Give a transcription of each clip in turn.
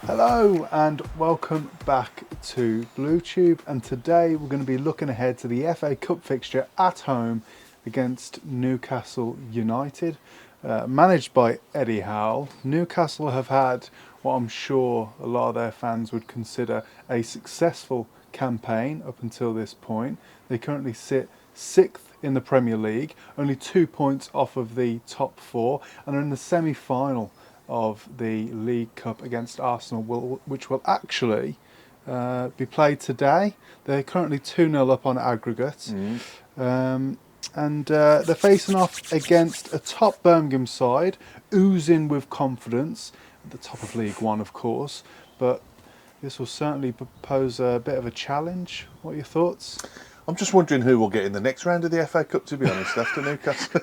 Hello and welcome back to BlueTube, and today we're going to be looking ahead to the FA Cup fixture at home against Newcastle United. Managed by Eddie Howe, Newcastle have had what I'm sure a lot of their fans would consider a successful campaign up until this point. They currently sit 6th in the Premier League, only 2 points off of the top four, and are in the semi-final of the League Cup against Arsenal, which will actually be played today. They're currently 2-0 up on aggregate. And they're facing off against a top Birmingham side, oozing with confidence, at the top of League One, of course. But this will certainly pose a bit of a challenge. What are your thoughts? I'm just wondering who will get in the next round of the FA Cup, to be honest, after Newcastle.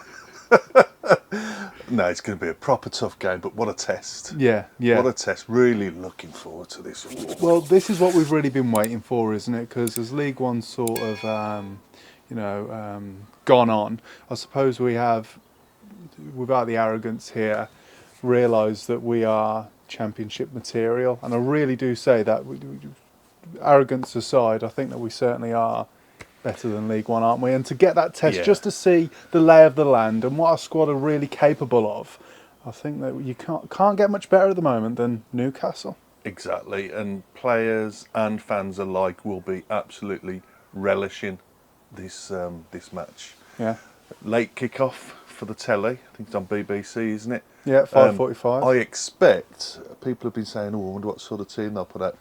No, it's going to be a proper tough game, but what a test. Yeah. What a test. Really looking forward to this. Well, this is what we've really been waiting for, isn't it? Because as League One sort of, gone on, I suppose we have, without the arrogance here, realised that we are Championship material. And I really do say that, arrogance aside, I think that we certainly are better than League One, aren't we? And to get that test, just to see the lay of the land and what our squad are really capable of, I think that you can't get much better at the moment than Newcastle. Exactly, and players and fans alike will be absolutely relishing this match. Yeah. Late kick-off for the telly. I think it's on BBC, isn't it? Yeah, 5:45. I expect, people have been saying, I wonder what sort of team they'll put out.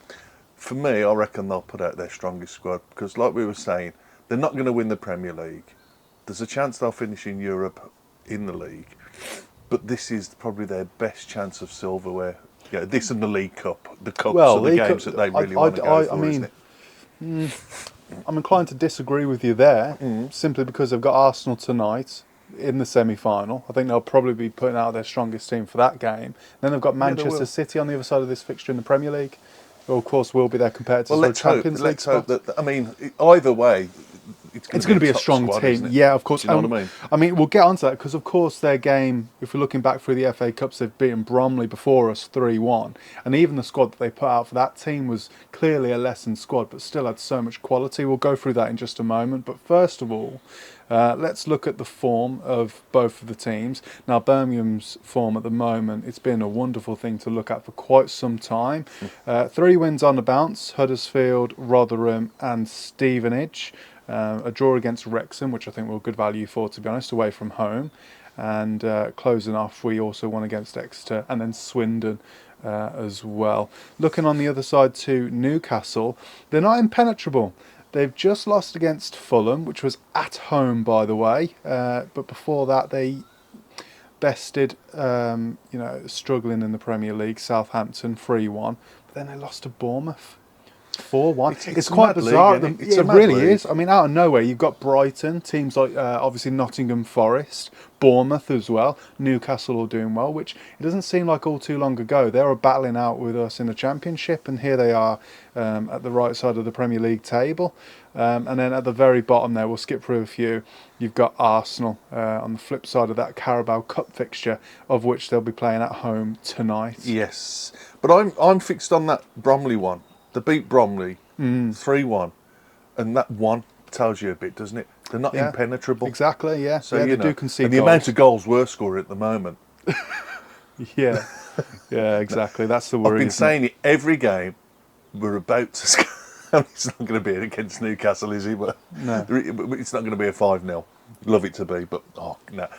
For me, I reckon they'll put out their strongest squad, because like we were saying, they're not going to win the Premier League. There's a chance they'll finish in Europe in the league, but this is probably their best chance of silverware. Yeah, this and the League Cup. The Cups are the games that they really want to go for, isn't it? I'm inclined to disagree with you there, simply because they've got Arsenal tonight in the semi-final. I think they'll probably be putting out their strongest team for that game. Then they've got Manchester City on the other side of this fixture in the Premier League. Who, of course, will be their competitors for the Champions League. Let's hope that. I mean, either way, it's going to be a strong squad, team. Yeah, of course. Do you know what I mean? I mean, we'll get onto that because, of course, their game, if we're looking back through the FA Cups, they've beaten Bromley before us 3-1. And even the squad that they put out for that team was clearly a lessened squad, but still had so much quality. We'll go through that in just a moment. But first of all, let's look at the form of both of the teams. Now, Birmingham's form at the moment, it's been a wonderful thing to look at for quite some time. 3 wins on the bounce: Huddersfield, Rotherham and Stevenage. A draw against Wrexham, which I think we're good value for, to be honest, away from home. And closing off, we also won against Exeter and then Swindon as well. Looking on the other side to Newcastle, they're not impenetrable. They've just lost against Fulham, which was at home, by the way. But before that, they bested, struggling in the Premier League, Southampton 3-1. But then they lost to Bournemouth 4-1. It's quite bizarre. It really is. I mean, out of nowhere, you've got Brighton, teams like obviously Nottingham Forest, Bournemouth as well, Newcastle all doing well, which it doesn't seem like all too long ago. They were battling out with us in the Championship, and here they are at the right side of the Premier League table. And then at the very bottom there, we'll skip through a few, you've got Arsenal on the flip side of that Carabao Cup fixture, of which they'll be playing at home tonight. Yes, but I'm fixed on that Bromley one. They beat Bromley 3-1, and that one tells you a bit, doesn't it? They're not impenetrable. Exactly, yeah. So they do concede and the amount of goals we're scoring at the moment. Yeah, exactly. That's the worry. I've been saying it every game. We're about to score. It's not going to be against Newcastle, is he? But no, it's not going to be a 5-0. Love it to be, but no.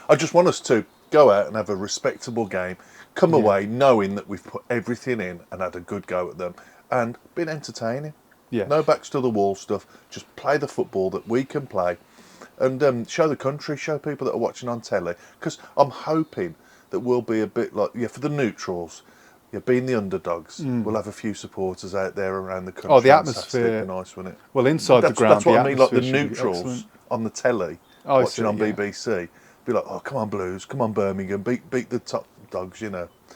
I just want us to go out and have a respectable game, come away knowing that we've put everything in and had a good go at them, and been entertaining. Yeah. No backs to the wall stuff. Just play the football that we can play, and show the country, show people that are watching on telly. Because I'm hoping that we'll be a bit like, for the neutrals, being the underdogs, we'll have a few supporters out there around the country. Oh, the atmosphere. That'd be nice, wouldn't it? Well, inside the ground, that's what I mean. Like the atmosphere should be neutrals excellent. on the telly, watching on BBC, be like, oh, come on Blues, come on Birmingham, beat the top dogs,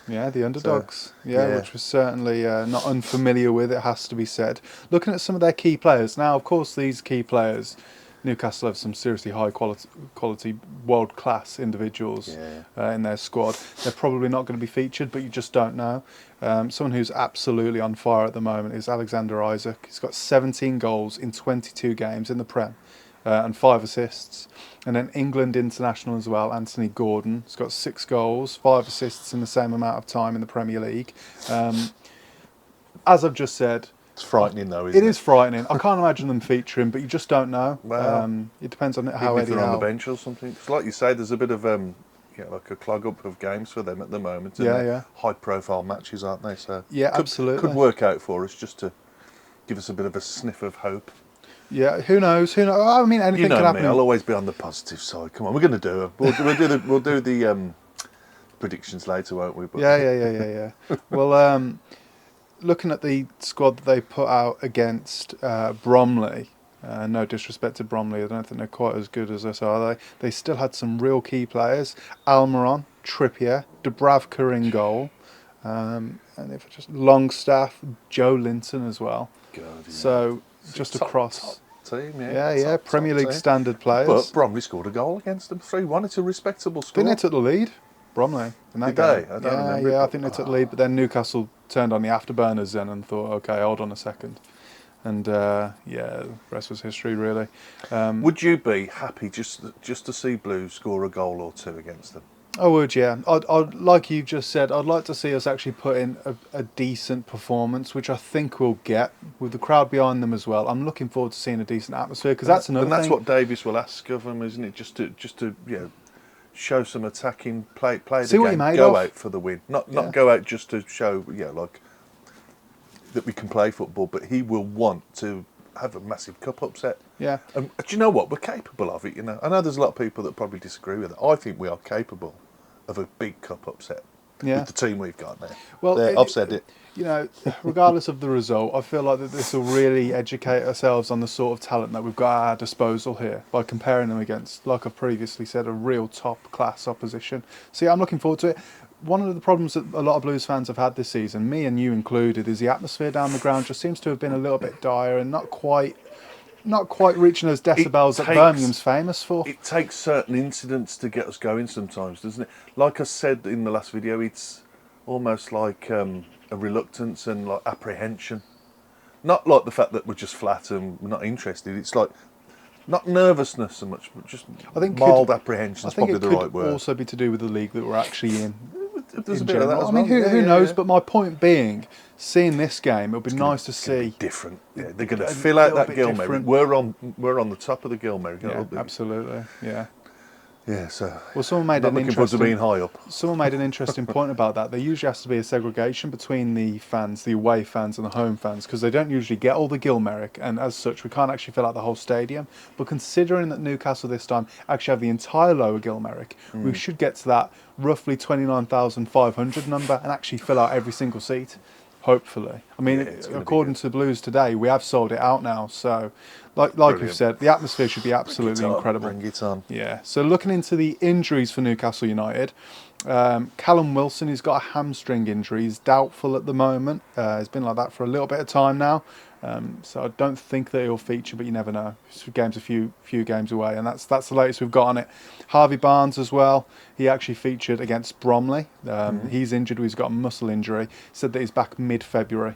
Yeah, the underdogs. Which was certainly not unfamiliar with, it has to be said. Looking at some of their key players. Now, of course, these key players, Newcastle have some seriously high quality world-class individuals in their squad. They're probably not going to be featured, but you just don't know. Someone who's absolutely on fire at the moment is Alexander Isak. He's got 17 goals in 22 games in the Prem. And 5 assists. And then England international as well, Anthony Gordon. He's got 6 goals, 5 assists in the same amount of time in the Premier League. As I've just said... It's frightening though, isn't it? It is frightening. I can't imagine them featuring, but you just don't know. Well, it depends on how if they're on the bench or something. Because like you say, there's a bit of like a clog up of games for them at the moment. And high profile matches, aren't they? So absolutely. Could work out for us just to give us a bit of a sniff of hope. Yeah, who knows? Who knows? I mean, anything can happen. Me, I'll always be on the positive side. Come on, we're going to do it. We'll do the predictions later, won't we? But Yeah. Well, looking at the squad that they put out against Bromley, no disrespect to Bromley, I don't think they're quite as good as us, are they? They still had some real key players: Almiron, Trippier, Dubravka in goal, and if I just Longstaff, Joe Linton as well. God, yeah. So. Just across top team, Premier League standard players. But Bromley scored a goal against them, 3-1. It's a respectable score. Didn't they took the lead, Bromley, in that game? I don't remember. Yeah, I think they took the lead, but then Newcastle turned on the afterburners then and thought, okay, hold on a second. And the rest was history, really. Would you be happy just to see Blues score a goal or two against them? I would, yeah. I'd like you just said, I'd like to see us actually put in a decent performance, which I think we'll get with the crowd behind them as well. I'm looking forward to seeing a decent atmosphere because that's another thing. And that's what Davies will ask of them, isn't it? Just to show some attacking play the see what game, you're made go of. out for the win, not go out just to show like that we can play football. But he will want to have a massive cup upset. Yeah. Do you know what? We're capable of it. I know there's a lot of people that probably disagree with it. I think we are capable of a big cup upset with the team we've got now. Well, I've said it. Regardless of the result, I feel like that this will really educate ourselves on the sort of talent that we've got at our disposal here by comparing them against, like I've previously said, a real top-class opposition. So I'm looking forward to it. One of the problems that a lot of Blues fans have had this season, me and you included, is the atmosphere down the ground just seems to have been a little bit dire and not quite reaching those decibels that Birmingham's famous for. It takes certain incidents to get us going sometimes, doesn't it? Like I said in the last video, it's almost like a reluctance and like apprehension. Not like the fact that we're just flat and we're not interested. It's like not nervousness so much, but just mild apprehension is probably the right word. I think it could also be to do with the league that we're actually in. There's a bit of that as well. I mean, who knows? But my point being, seeing this game, it'll be nice to see. Different. Yeah, they're going to fill out that Gilmerry. We're on the top of the Gilmerry. Yeah, absolutely. Yeah. Yeah. So. Well, someone made looking forward to being high up. Someone made an interesting point about that. There usually has to be a segregation between the fans, the away fans, and the home fans, because they don't usually get all the Gilmerrick, and as such, we can't actually fill out the whole stadium. But considering that Newcastle this time actually have the entire lower Gilmerrick, we should get to that roughly 29,500 number and actually fill out every single seat. Hopefully. I mean, according to the Blues today, we have sold it out now. So, like you've said, the atmosphere should be absolutely incredible. Bring it on. Yeah. So looking into the injuries for Newcastle United, Callum Wilson, he's got a hamstring injury. He's doubtful at the moment. He's been like that for a little bit of time now. So I don't think that he'll feature, but you never know. Game's a few games away, and that's the latest we've got on it. Harvey Barnes as well. He actually featured against Bromley. He's injured. He's got a muscle injury. Said that he's back mid-February.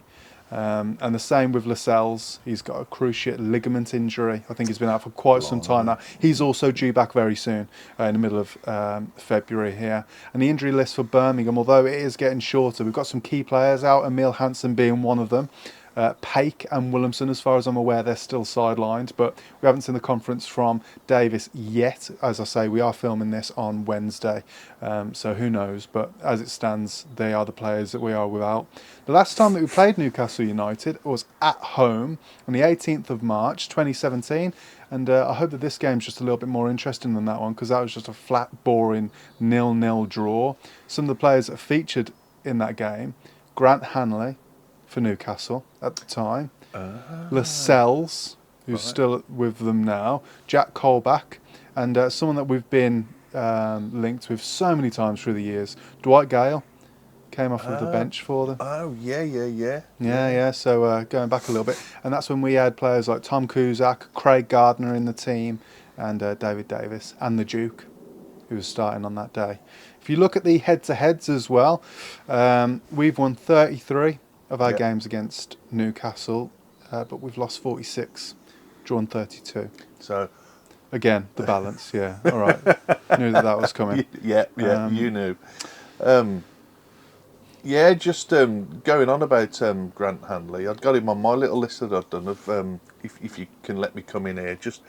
And the same with Lascelles. He's got a cruciate ligament injury. I think he's been out for quite some time now. He's also due back very soon, in the middle of February here. And the injury list for Birmingham, although it is getting shorter, we've got some key players out, Emil Hansen being one of them. Paik and Williamson, as far as I'm aware, they're still sidelined, but we haven't seen the conference from Davis yet. As I say, we are filming this on Wednesday, so who knows, but as it stands, they are the players that we are without. The last time that we played Newcastle United was at home on the 18th of March 2017, and I hope that this game's just a little bit more interesting than that one, because that was just a flat, boring 0-0 draw. Some of the players that featured in that game: Grant Hanley for Newcastle at the time, Lascelles, who's still with them now, Jack Colback, and someone that we've been linked with so many times through the years, Dwight Gale. came off of the bench for them. Oh, yeah. Yeah. So going back a little bit, and that's when we had players like Tom Cusack, Craig Gardner in the team, and David Davis, and the Duke, who was starting on that day. If you look at the head-to-heads as well, we've won 33 of our games against Newcastle, but we've lost 46, drawn 32. So again, the balance. Yeah, all right. Knew that was coming. Yeah, you knew. Just going on about Grant Hanley. I'd got him on my little list that I've done of, if you can let me come in here, just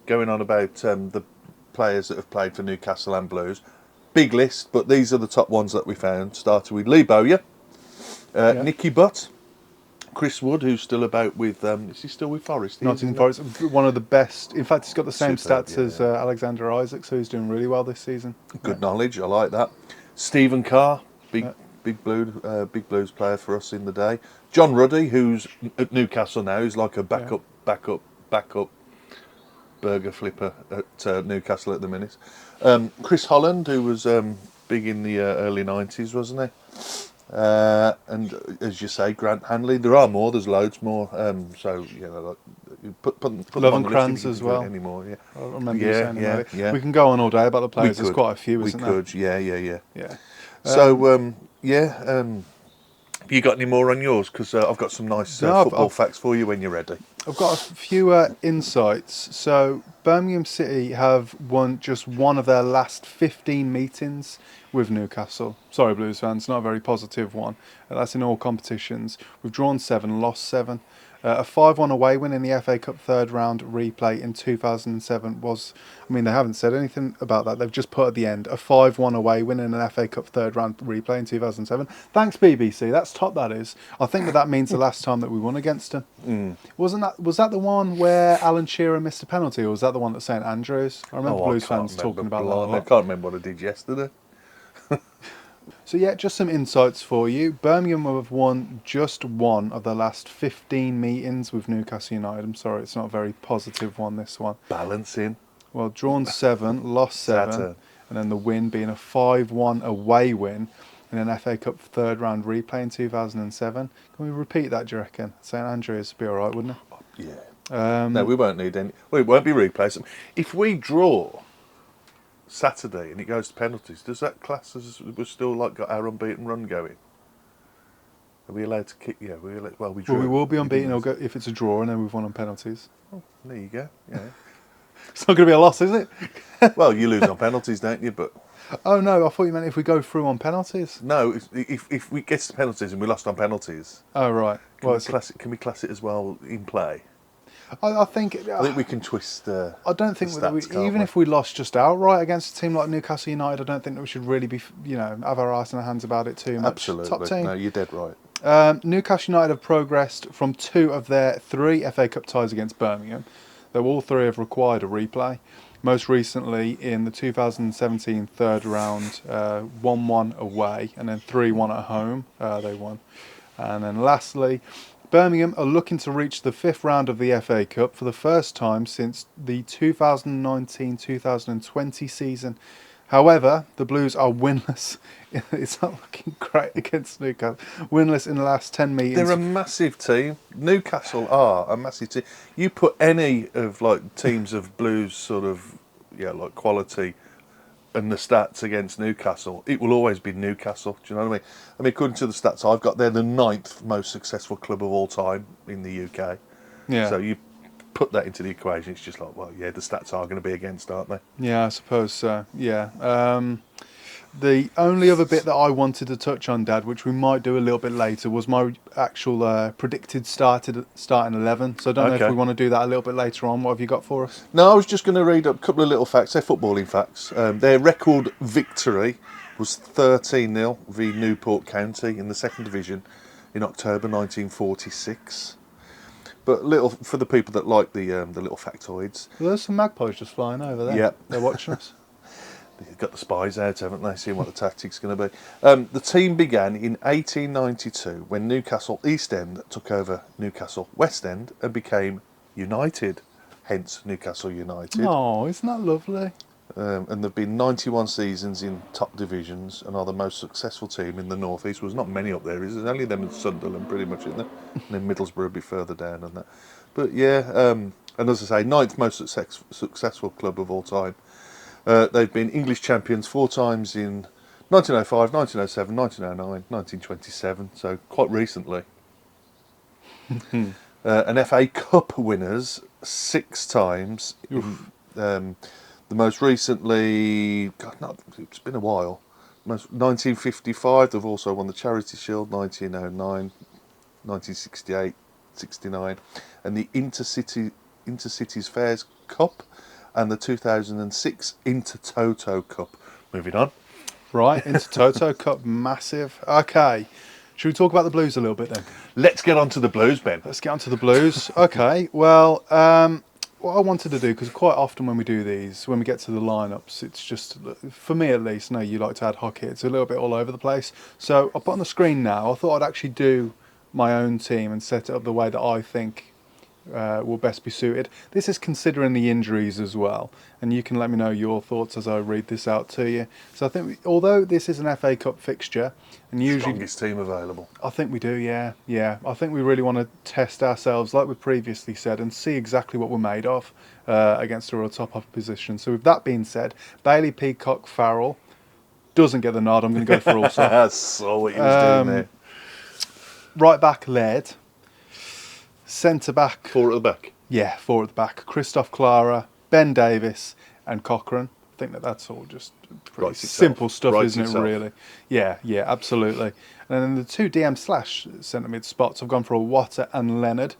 going on about the players that have played for Newcastle and Blues. Big list, but these are the top ones that we found. Started with Lee Bowyer, Nicky Butt, Chris Wood, who's still about with, is he still with Forest? Nottingham Forest, one of the best. In fact, he's got the same Superb, stats as Alexander Isak, so he's doing really well this season. Good knowledge, I like that. Stephen Carr, big Blues player for us in the day. John Ruddy, who's at Newcastle now, he's like a backup burger flipper at Newcastle at the minute. Chris Holland, who was big in the early 90s, wasn't he? And as you say, Grant Hanley. There are more. There's loads more. So put Lovenkrands as well. Anymore, yeah. I remember you saying that. Yeah. We can go on all day about the players. There's quite a few, isn't there? We could. Yeah. So have you got any more on yours? Because I've got some nice football facts for you when you're ready. I've got a few insights. So Birmingham City have won just one of their last 15 meetings with Newcastle. Sorry, Blues fans, not a very positive one. That's in all competitions. We've drawn 7, lost 7. A 5-1 away win in the FA Cup third round replay in 2007 was, they haven't said anything about that. They've just put at the end, a 5-1 away win in an FA Cup third round replay in 2007. Thanks, BBC. That's top, that is. I think that means the last time that we won against them. Was that the one where Alan Shearer missed a penalty, or was that the one at St Andrews? I remember Blues fans talking about that. I can't remember what I did yesterday. So just some insights for you. Birmingham have won just one of the last 15 meetings with Newcastle United. I'm sorry, it's not a very positive one, this one. Balancing. Well, drawn 7, lost 7, and then the win being a 5-1 away win in an FA Cup third round replay in 2007. Can we repeat that, do you reckon? St Andrews would be all right, wouldn't it? Yeah. No, we won't need any. Well, it won't be replays. If we draw Saturday and it goes to penalties, does that class as we've still got our unbeaten run going? Are we allowed to kick? Yeah, we drew. Well, we will be unbeaten if it's a draw and then we've won on penalties. Oh, there you go. Yeah. It's not going to be a loss, is it? Well, you lose on penalties, don't you? But oh no, I thought you meant if we go through on penalties. No, if we get to penalties and we lost on penalties. Oh right. Can we class it as well in play? I think we can twist. I don't think stats, if we lost just outright against a team like Newcastle United, I don't think that we should really be, have our eyes in our hands about it too much. Absolutely, top team. No, you're dead right. Newcastle United have progressed from 2 of their 3 FA Cup ties against Birmingham. Though all 3 have required a replay. Most recently in the 2017 third round, 1-1 away and then 3-1 at home. They won, and then lastly, Birmingham are looking to reach the 5th round of the FA Cup for the first time since the 2019-2020 season. However, the Blues are winless. It's not looking great against Newcastle. Winless in the last 10 meetings. They're a massive team. Newcastle are a massive team. You put any of teams of Blues sort of quality and the stats against Newcastle, it will always be Newcastle. Do you know what I mean? According to the stats I've got, they're the 9th most successful club of all time in the UK. Yeah. So you put that into the equation, it's just the stats are going to be against, aren't they? Yeah, I suppose so. Yeah. The only other bit that I wanted to touch on, Dad, which we might do a little bit later, was my actual predicted starting 11. So I don't know if we want to do that a little bit later on. What have you got for us? No, I was just going to read up a couple of little facts. They're footballing facts. Their record victory was 13-0 v Newport County in the 2nd Division in October 1946. But little for the people that like the little factoids. Well, there's some magpies just flying over there. Yeah, they're watching us. They've got the spies out, haven't they? Seeing what the tactic's going to be. The team began in 1892 when Newcastle East End took over Newcastle West End and became United. Hence Newcastle United. Oh, isn't that lovely? and they've been 91 seasons in top divisions and are the most successful team in the North East. Well, there's not many up there, is there? There's only them and Sunderland pretty much in there, and then Middlesbrough a bit further down than that. But yeah, and as I say, ninth most successful club of all time. They've been English champions 4 times in 1905, 1907, 1909, 1927, so quite recently. And FA Cup winners 6 times. The most recently, it's been a while. 1955, they've also won the Charity Shield, 1909, 1968, 69, and the Intercities Fairs Cup, and the 2006 Intertoto Cup. Moving on. Right, Intertoto Cup, massive. Okay, should we talk about the Blues a little bit then? Let's get on to the Blues, Ben. Let's get on to the Blues. Okay, well, what I wanted to do, because quite often when we do these, when we get to the lineups, it's just, for me at least, I know you like to ad hoc it, it's a little bit all over the place. So I'll put on the screen now. I thought I'd actually do my own team and set it up the way that I think will best be suited. This is considering the injuries as well, and you can let me know your thoughts as I read this out to you. So I think, although this is an FA Cup fixture, and usually Strongest team available. I think we do, yeah. I think we really want to test ourselves, like we previously said, and see exactly what we're made of against a real top opposition. So with that being said, Bailey, Peacock, Farrell doesn't get the nod. I'm going to go for also. I saw what he was doing there. Right back, Laird. Centre back. 4 at the back. Yeah, 4 at the back. Christoph Clara, Ben Davis, and Cochrane. I think that's all just pretty simple stuff, isn't it, really? Yeah, absolutely. And then the 2 DM/ centre mid spots, I've gone for a Water and Leonard.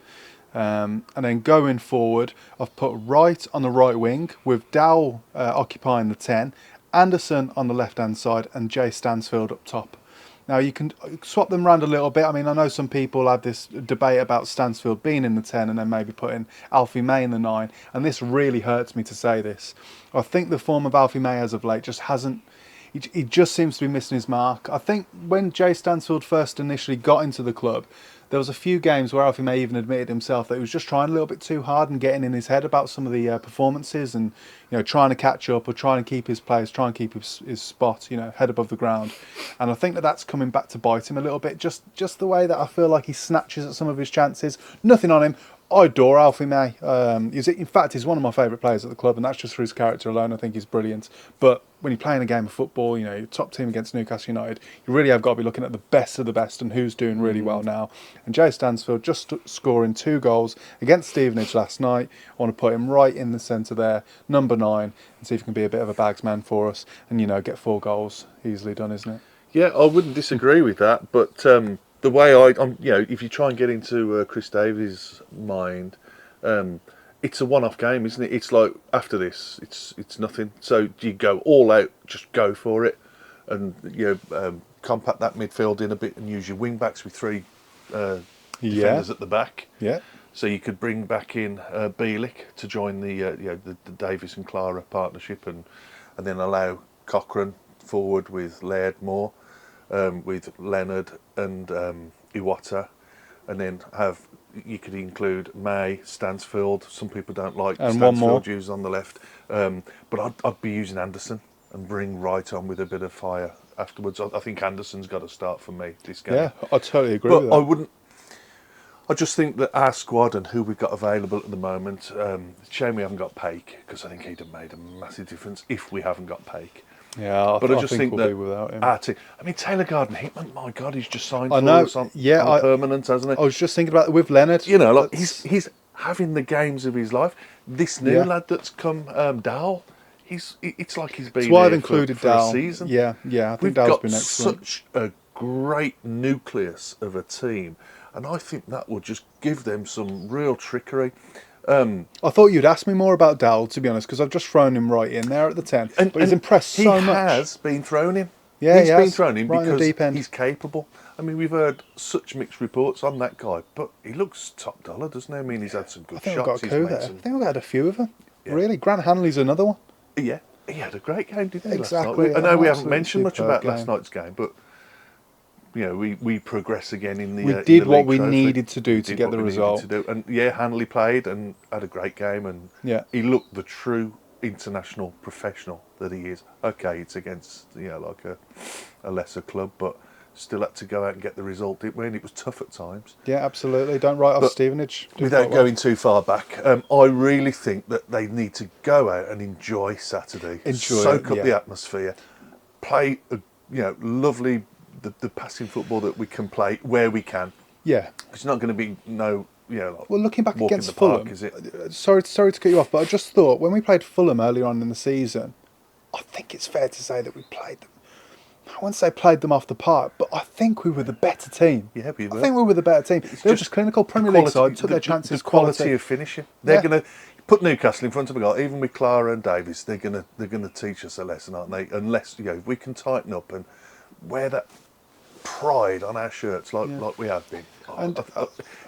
And then going forward, I've put Wright on the right wing, with Dow occupying the 10, Anderson on the left-hand side, and Jay Stansfield up top. Now, you can swap them around a little bit. I mean, I know some people have this debate about Stansfield being in the 10 and then maybe putting Alfie May in the 9. And this really hurts me to say this. I think the form of Alfie May as of late just hasn't... He just seems to be missing his mark. I think when Jay Stansfield first initially got into the club, there was a few games where Alfie May even admitted himself that he was just trying a little bit too hard and getting in his head about some of the performances, and trying to catch up or trying to keep his players, trying to keep his spot, head above the ground. And I think that's coming back to bite him a little bit. Just the way that I feel like he snatches at some of his chances. Nothing on him. I adore Alfie May. In fact, he's one of my favourite players at the club, and that's just for his character alone. I think he's brilliant. But when you're playing a game of football, your top team against Newcastle United, you really have got to be looking at the best of the best and who's doing really well now. And Jay Stansfield just scoring 2 goals against Stevenage last night. I want to put him right in the centre there, number 9, and see if he can be a bit of a bagsman for us and, get 4 goals. Easily done, isn't it? Yeah, I wouldn't disagree with that, but... the way if you try and get into Chris Davies' mind, it's a one-off game, isn't it? It's like after this, it's nothing. So you go all out, just go for it, and compact that midfield in a bit, and use your wing backs with 3 defenders at the back. Yeah. So you could bring back in Bielik to join the Davies and Clara partnership, and then allow Cochrane forward with Laird more. With Leonard and Iwata, and then you could include May, Stansfield. Some people don't like and Stansfield used on the left, but I'd be using Anderson and bring Wright on with a bit of fire afterwards. I think Anderson's got to start for me this game. Yeah, I totally agree with that. I just think that our squad and who we've got available at the moment, it's a shame we haven't got Paik, because I think he'd have made a massive difference if we haven't got Paik. Yeah, but I just think we'll that be without him. Our team, Taylor Garden-Hickman, my God, he's just signed for us on permanent, hasn't he? I was just thinking about it with Leonard. He's having the games of his life. This new lad that's come, Dowell, it's like he's been That's why I've here included for a season. Yeah, I think Dowell's been excellent. Such a great nucleus of a team, and I think that will just give them some real trickery. I thought you'd ask me more about Dowell, to be honest, because I've just thrown him right in there at the 10. But he's impressed so much. He has been thrown in. Yeah, he's been thrown in right because in the deep end. He's capable. I mean, we've heard such mixed reports on that guy, but he looks top dollar, doesn't he? I mean, he's had some good shots. I think we've had a few of them. Yeah. Really, Grant Hanley's another one. Yeah, he had a great game, didn't he? Exactly. Last night? I know we haven't mentioned much about last night's game, but we progress again in the. We did what we needed to do to get the result. And Hanley played and had a great game, and he looked the true international professional that he is. Okay, it's against like a lesser club, but still had to go out and get the result. It was tough at times. Yeah, absolutely. Don't write off Stevenage. Without going too far back, I really think that they need to go out and enjoy Saturday, soak up the atmosphere, play lovely the passing football that we can play where we can. Yeah, it's not going to be well, looking back against Fulham, Fulham, is it? Sorry to cut you off, but I just thought when we played Fulham earlier on in the season, I think it's fair to say that we played them. I wouldn't say played them off the park, but I think we were the better team. Yeah, we were. I think we were the better team. They were just clinical Premier League side, took their chances. The quality of finishing. They're going to put Newcastle in front of a goal. Even with Clara and Davies, they're going to teach us a lesson, aren't they? Unless if we can tighten up and wear that pride on our shirts like we have been.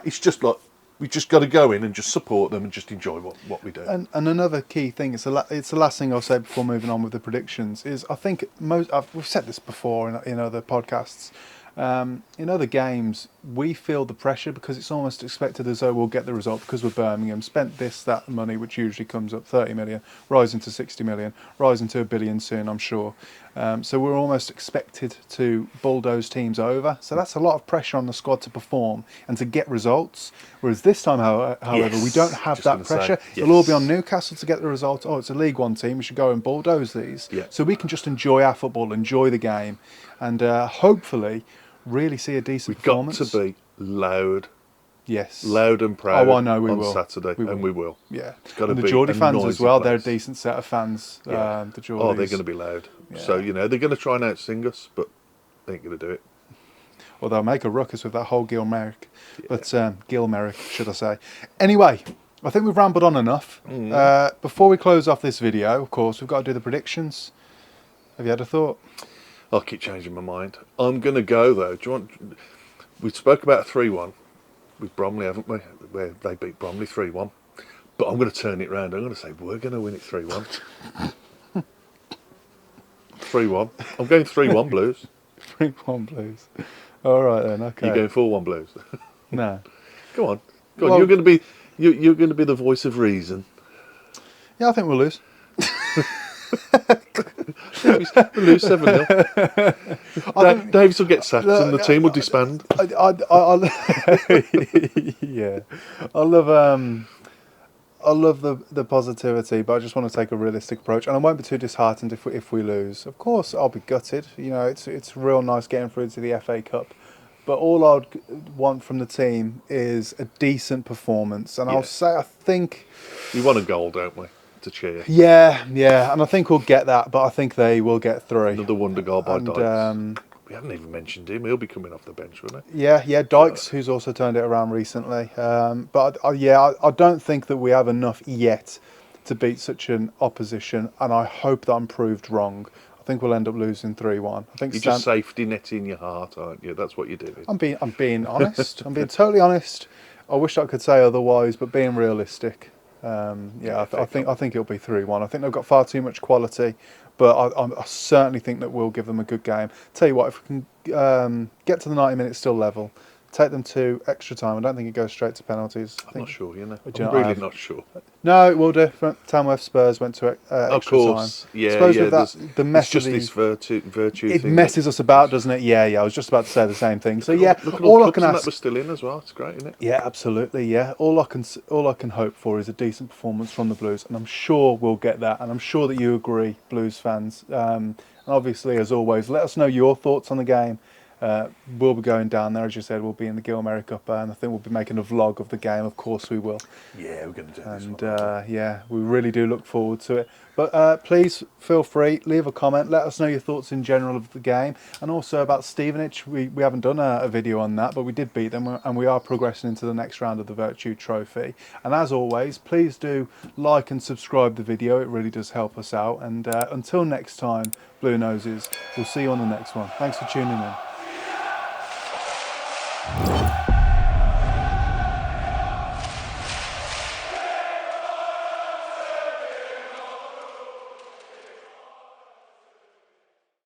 It's just like we just got to go in and just support them and just enjoy what we do. And another key thing, it's the last thing I'll say before moving on with the predictions, is I think we've said this before in other podcasts. In other games, we feel the pressure because it's almost expected as though we'll get the result because we're Birmingham, spent that money, which usually comes up 30 million, rising to 60 million, rising to $1 billion soon, I'm sure. So we're almost expected to bulldoze teams over. So that's a lot of pressure on the squad to perform and to get results. Whereas this time, however, we don't have that pressure. It'll all be on Newcastle to get the result. Oh, it's a League One team. We should go and bulldoze these. Yeah. So we can just enjoy our football, enjoy the game, and hopefully really see a decent performance. We've got to be loud. Yes. Loud and proud I know we on will. Saturday, and we will. Yeah. It's got to and the be Geordie fans as well, place. they're a decent set of fans, the Geordies. Oh, they're going to be loud. Yeah. So, they're going to try and out-sing us, but they ain't going to do it. Well, they'll make a ruckus with that whole Gil-Merrick. But Gil-Merrick, should I say. Anyway, I think we've rambled on enough. Before we close off this video, of course, we've got to do the predictions. Have you had a thought? I'll keep changing my mind. I'm going to go, though. Do you want... We spoke about 3-1 with Bromley, haven't we? Where they beat Bromley 3-1. But I'm going to turn it round. I'm going to say we're going to win it 3-1. 3-1. I'm going 3-1 Blues. 3-1 Blues. All right then. Okay. You're going 4-1 Blues. No. Go on. Well, you're going to be the voice of reason. Yeah, I think we'll lose. We'll lose 7-0. Davies will get sacked and the team will disband. Yeah, I love the positivity, but I just want to take a realistic approach, and I won't be too disheartened if we lose. Of course, I'll be gutted. It's real nice getting through to the FA Cup, but all I'd want from the team is a decent performance, and I'll say I think we want a goal, don't we? To cheer. Yeah, and I think we'll get that, but I think they will get 3. Another wonder goal by Dykes. We haven't even mentioned him. He'll be coming off the bench, won't he? Yeah, Dykes, who's also turned it around recently. But I don't think that we have enough yet to beat such an opposition, and I hope that I'm proved wrong. I think we'll end up losing 3-1. I think you're just safety netting your heart, aren't you? That's what you're doing. I'm being honest. I'm being totally honest. I wish I could say otherwise, but being realistic. I think it'll be 3-1. I think they've got far too much quality, but I certainly think that we'll give them a good game. Tell you what, if we can get to the 90 minutes still level, take them to extra time. I don't think it goes straight to penalties. I'm not sure, I'm really not sure. No, it will do. Tamworth Spurs went to extra time. Of course, yeah. The mess it's just this virtue it thing. messes us about, doesn't it? Yeah. I was just about to say the same thing. So look at all I can ask. That was still in as well. It's great, isn't it? Yeah, absolutely. Yeah. All I can hope for is a decent performance from the Blues, and I'm sure we'll get that. And I'm sure that you agree, Blues fans. And obviously, as always, let us know your thoughts on the game. We'll be going down there, as you said. We'll be in the Gil-Merrick Cup, and I think we'll be making a vlog of the game. Of course, we will. Yeah, we're going to do this. And we really do look forward to it. But please feel free, leave a comment. Let us know your thoughts in general of the game, and also about Stevenage. We haven't done a video on that, but we did beat them, and we are progressing into the next round of the Virtue Trophy. And as always, please do like and subscribe the video. It really does help us out. And until next time, Blue Noses, we'll see you on the next one. Thanks for tuning in.